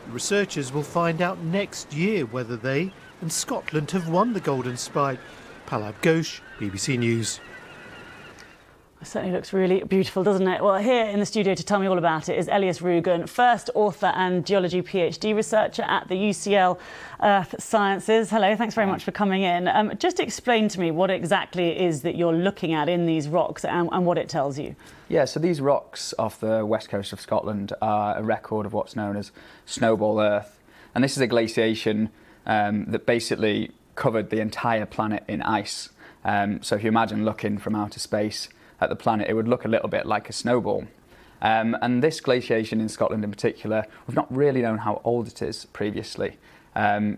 The researchers will find out next year whether they and Scotland have won the Golden Spike. Palab Ghosh, BBC News. It certainly looks really beautiful, doesn't it? Well, here in the studio to tell me all about it is Elias Rugen, first author and geology PhD researcher at the UCL Earth Sciences. Hello, thanks very much for coming in. Just explain to me what exactly it is that you're looking at in these rocks and what it tells you. Yeah, so these rocks off the west coast of Scotland are a record of what's known as Snowball Earth. And this is a glaciation that basically covered the entire planet in ice. So if you imagine looking from outer space at the planet, it would look a little bit like a snowball. And this glaciation in Scotland in particular, we've not really known how old it is previously.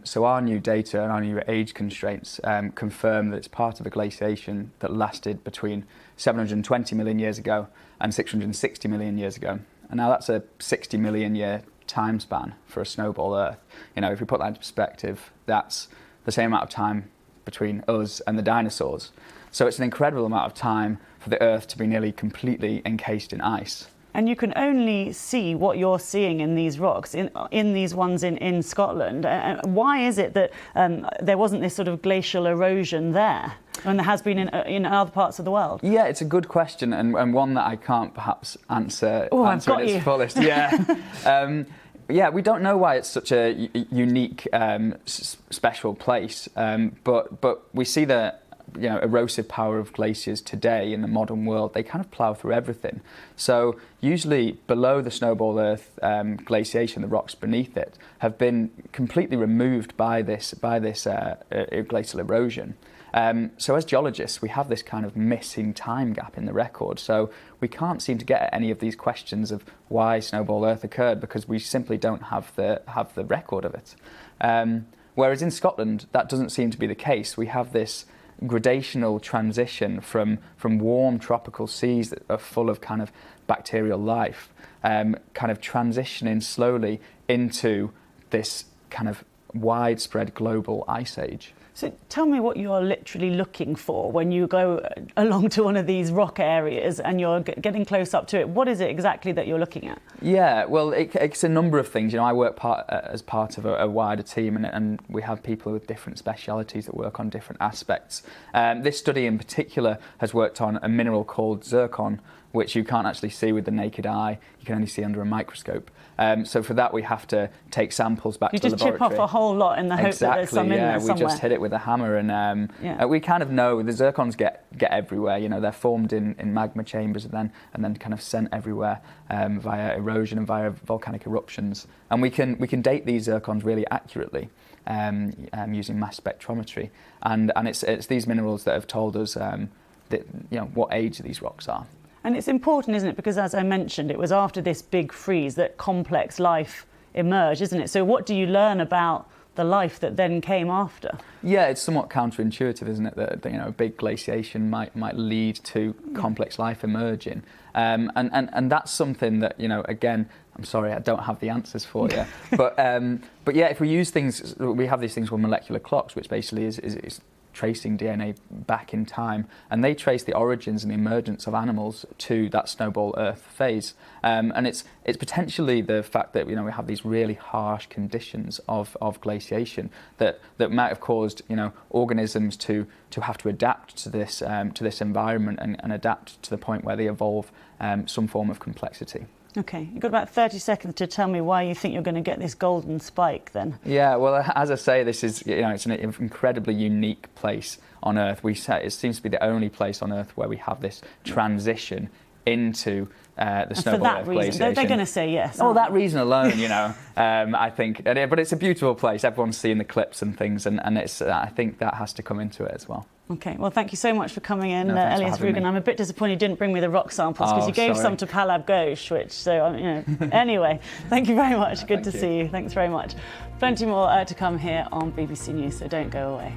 So our new data and our new age constraints confirm that it's part of a glaciation that lasted between 720 million years ago and 660 million years ago. And now that's a 60 million year time span for a snowball Earth. You know, if we put that into perspective, that's the same amount of time between us and the dinosaurs. So it's an incredible amount of time for the Earth to be nearly completely encased in ice. And you can only see what you're seeing in these rocks, in these ones in Scotland. Why is it that there wasn't this sort of glacial erosion there when there has been in other parts of the world? Yeah, it's a good question and one that I can't perhaps answer in its fullest. Yeah. Yeah, we don't know why it's such a unique, special place, but we see the erosive power of glaciers today in the modern world. They kind of plough through everything. So usually below the Snowball Earth glaciation, the rocks beneath it have been completely removed by this glacial erosion. So as geologists, we have this kind of missing time gap in the record. So we can't seem to get at any of these questions of why Snowball Earth occurred because we simply don't have the record of it. Whereas in Scotland, that doesn't seem to be the case. We have this gradational transition from warm tropical seas that are full of kind of bacterial life, kind of transitioning slowly into this kind of widespread global ice age. So tell me what you're literally looking for when you go along to one of these rock areas and you're getting close up to it. What is it exactly that you're looking at? Yeah, well, it's a number of things. You know, I work as part of a wider team and we have people with different specialities that work on different aspects. This study in particular has worked on a mineral called zircon, which you can't actually see with the naked eye. You can only see under a microscope. So for that, we have to take samples back to the laboratory. You just chip off a whole lot in the hope that there's some in there somewhere. We just hit it with a hammer, and we kind of know the zircons get everywhere. You know, they're formed in magma chambers and then kind of sent everywhere via erosion and via volcanic eruptions. And we can date these zircons really accurately using mass spectrometry. And it's these minerals that have told us what age these rocks are. And it's important, isn't it? Because as I mentioned, it was after this big freeze that complex life emerged, isn't it? So what do you learn about the life that then came after? Yeah, it's somewhat counterintuitive, isn't it? That a big glaciation might lead to complex life emerging, and that's something that again, I'm sorry, I don't have the answers for you, but yeah, if we use things, we have these things called molecular clocks, which basically is tracing DNA back in time, and they trace the origins and the emergence of animals to that Snowball Earth phase. And it's potentially the fact that we have these really harsh conditions of glaciation that might have caused organisms to have to adapt to this environment and adapt to the point where they evolve some form of complexity. Okay, you've got about 30 seconds to tell me why you think you're going to get this golden spike then. Yeah, well, as I say, this is, it's an incredibly unique place on Earth. It seems to be the only place on Earth where we have this transition into the Snowball Earth glaciation. They're going to say yes. Well, that reason alone, I think, but it's a beautiful place. Everyone's seeing the clips and things, and I think that has to come into it as well. Okay, well, thank you so much for coming in, Elias Rugen. I'm a bit disappointed you didn't bring me the rock samples because you gave some to Palab Ghosh, Anyway, thank you very much. Good to see you. Thanks very much. Plenty more to come here on BBC News, so don't go away.